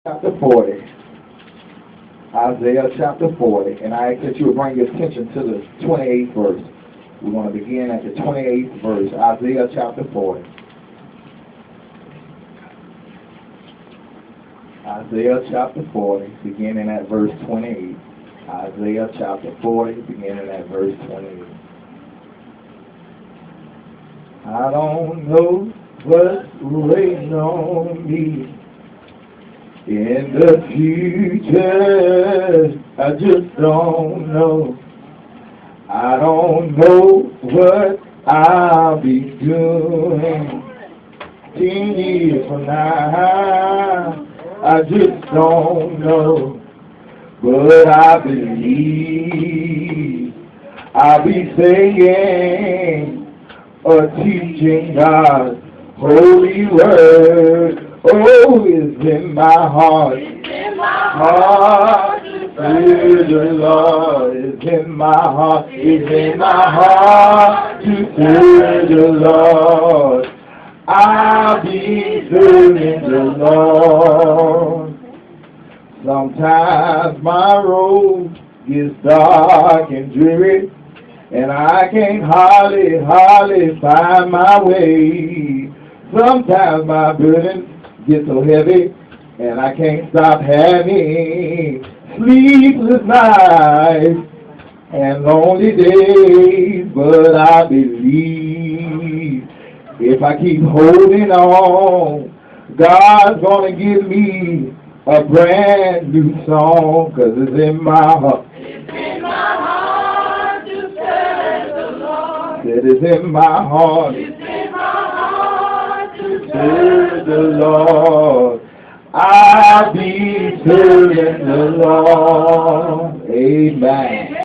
chapter 40. Isaiah chapter 40. And I ask that you would bring your attention to the 28th verse. We're going to begin at the 28th verse. Isaiah chapter 40. Isaiah chapter 40, beginning at verse 28. Isaiah chapter 40, beginning at verse 28. I don't know what's waiting on me in the future. I just don't know. I don't know what I'll be doing 10 years from now. I just don't know. But I believe I'll be singing or teaching God's holy word. Oh, it's in my heart. Heart to serve the Lord. It's in my heart. It's in my heart to serve the Lord. I'll be serving the Lord. Sometimes my road gets dark and dreary, and I can't hardly find my way. Sometimes my burden gets so heavy, and I can't stop having sleepless nights and lonely days. But I believe if I keep holding on, God's gonna give me a brand new song, 'cause it's in my heart. It's in my heart to serve the Lord. It is in my heart It's in my heart to to serve the Lord. I'll be serving the Lord. Amen.